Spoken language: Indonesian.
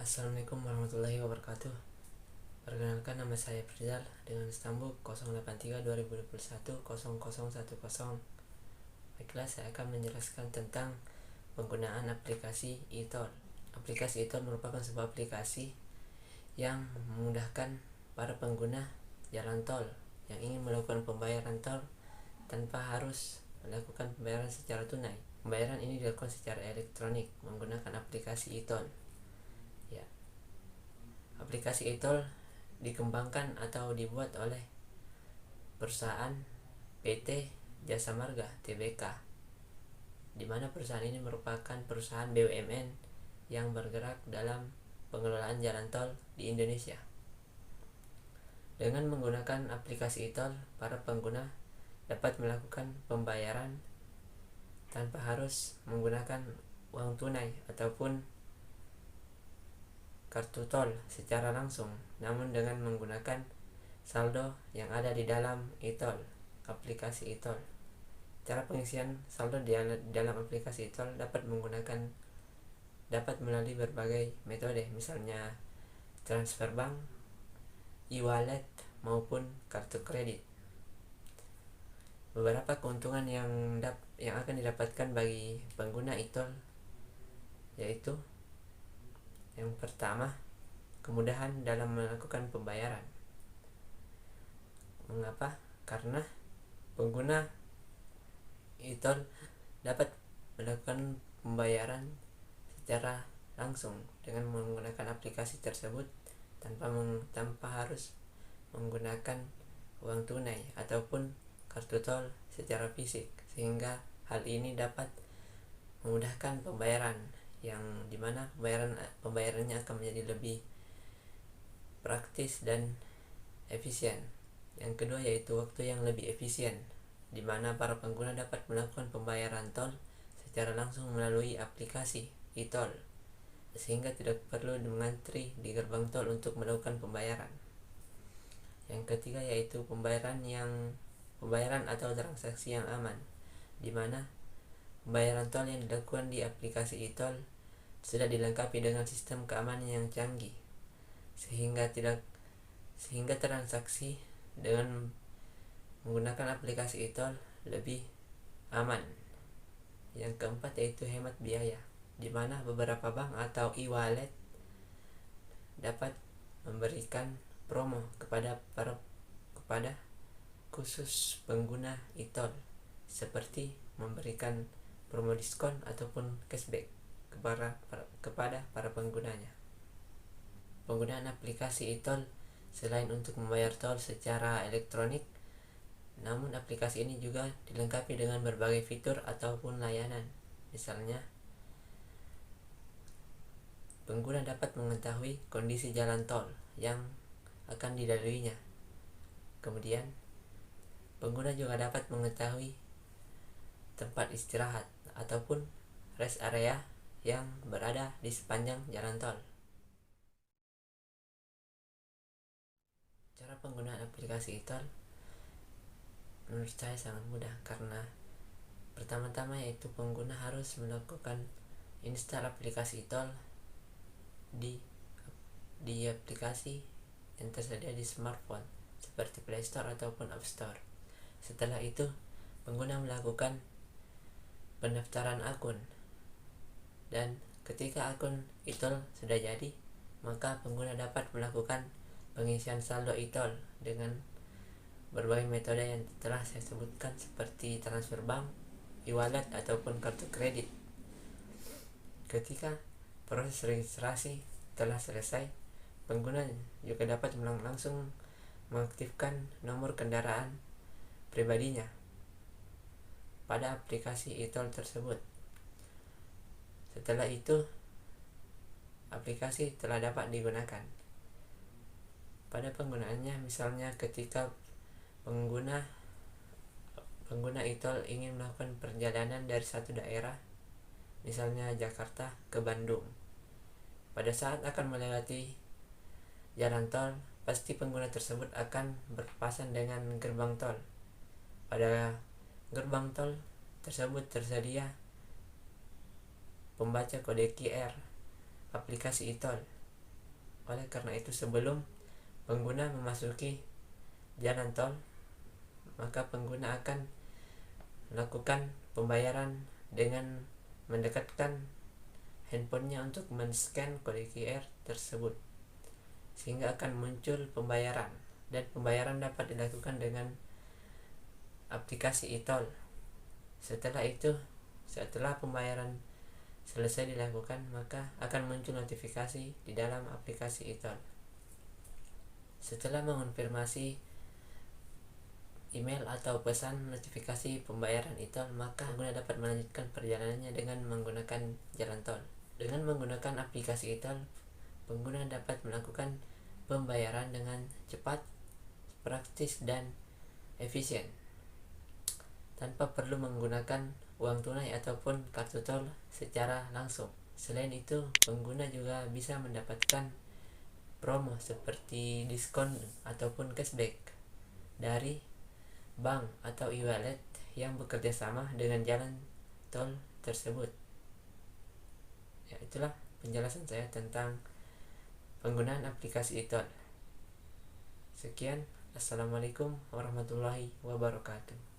Assalamualaikum warahmatullahi wabarakatuh. Perkenalkan, nama saya Frizal dengan stambuk 083 2021 0010. Baiklah, saya akan menjelaskan tentang penggunaan aplikasi e-tol. Aplikasi e-tol merupakan sebuah aplikasi yang memudahkan para pengguna jalan tol yang ingin melakukan pembayaran tol tanpa harus melakukan pembayaran secara tunai. Pembayaran ini dilakukan secara elektronik menggunakan aplikasi e-tol. Aplikasi e-tol dikembangkan atau dibuat oleh perusahaan PT Jasa Marga Tbk, di mana perusahaan ini merupakan perusahaan BUMN yang bergerak dalam pengelolaan jalan tol di Indonesia. Dengan menggunakan aplikasi e-tol, para pengguna dapat melakukan pembayaran tanpa harus menggunakan uang tunai ataupun kartu tol secara langsung, namun dengan menggunakan saldo yang ada di dalam e-tol, aplikasi e-tol. Cara pengisian saldo di dalam aplikasi e-tol dapat melalui berbagai metode, misalnya transfer bank, e-wallet maupun kartu kredit. Beberapa keuntungan yang akan didapatkan bagi pengguna e-tol yaitu: yang pertama, kemudahan dalam melakukan pembayaran. Mengapa? Karena pengguna e-tol dapat melakukan pembayaran secara langsung dengan menggunakan aplikasi tersebut tanpa harus menggunakan uang tunai ataupun kartu tol secara fisik, sehingga hal ini dapat memudahkan pembayaran, yang dimana pembayarannya akan menjadi lebih praktis dan efisien. Yang kedua yaitu waktu yang lebih efisien, di mana para pengguna dapat melakukan pembayaran tol secara langsung melalui aplikasi e-tol, sehingga tidak perlu mengantri di gerbang tol untuk melakukan pembayaran. Yang ketiga yaitu pembayaran atau transaksi yang aman, di mana pembayaran tol yang dilakukan di aplikasi e-tol sudah dilengkapi dengan sistem keamanan yang canggih, sehingga transaksi dengan menggunakan aplikasi e-tol lebih aman. Yang keempat yaitu hemat biaya, di mana beberapa bank atau e-wallet dapat memberikan promo kepada khusus pengguna e-tol, seperti memberikan promo diskon ataupun cashback kepada para penggunanya. Penggunaan aplikasi e-tol selain untuk membayar tol secara elektronik, namun aplikasi ini juga dilengkapi dengan berbagai fitur ataupun layanan. Misalnya, pengguna dapat mengetahui kondisi jalan tol yang akan dilaluinya. Kemudian, pengguna juga dapat mengetahui tempat istirahat ataupun rest area yang berada di sepanjang jalan tol. Cara penggunaan aplikasi e-tol menurut saya sangat mudah, karena pertama-tama yaitu pengguna harus melakukan install aplikasi e-tol di aplikasi yang tersedia di smartphone seperti Play Store ataupun App Store. Setelah itu, pengguna melakukan pendaftaran akun, dan ketika akun e-tol sudah jadi, maka pengguna dapat melakukan pengisian saldo e-tol dengan berbagai metode yang telah saya sebutkan, seperti transfer bank, e-wallet ataupun kartu kredit. Ketika proses registrasi telah selesai, pengguna juga dapat langsung mengaktifkan nomor kendaraan pribadinya pada aplikasi e-tol tersebut. Setelah itu, aplikasi telah dapat digunakan. Pada penggunaannya, misalnya ketika pengguna e-tol ingin melakukan perjalanan dari satu daerah, misalnya Jakarta ke Bandung, pada saat akan melewati jalan tol, pasti pengguna tersebut akan berpapasan dengan gerbang tol. Pada gerbang tol tersebut tersedia pembaca kode QR aplikasi e-tol, Oleh karena itu, sebelum pengguna memasuki jalan tol, maka pengguna akan melakukan pembayaran dengan mendekatkan handphonenya untuk men-scan kode QR tersebut, sehingga akan muncul pembayaran, dan pembayaran dapat dilakukan dengan aplikasi e-tol. Setelah pembayaran selesai dilakukan, maka akan muncul notifikasi di dalam aplikasi e-tol. Setelah mengonfirmasi email atau pesan notifikasi pembayaran e-tol, maka pengguna dapat melanjutkan perjalanannya dengan menggunakan jalan tol. Dengan menggunakan aplikasi e-tol, pengguna dapat melakukan pembayaran dengan cepat, praktis, dan efisien tanpa perlu menggunakan uang tunai ataupun kartu tol secara langsung. Selain itu, pengguna juga bisa mendapatkan promo seperti diskon ataupun cashback dari bank atau e-wallet yang bekerja sama dengan jalan tol tersebut. Ya, itulah penjelasan saya tentang penggunaan aplikasi e-tol. Sekian, assalamualaikum warahmatullahi wabarakatuh.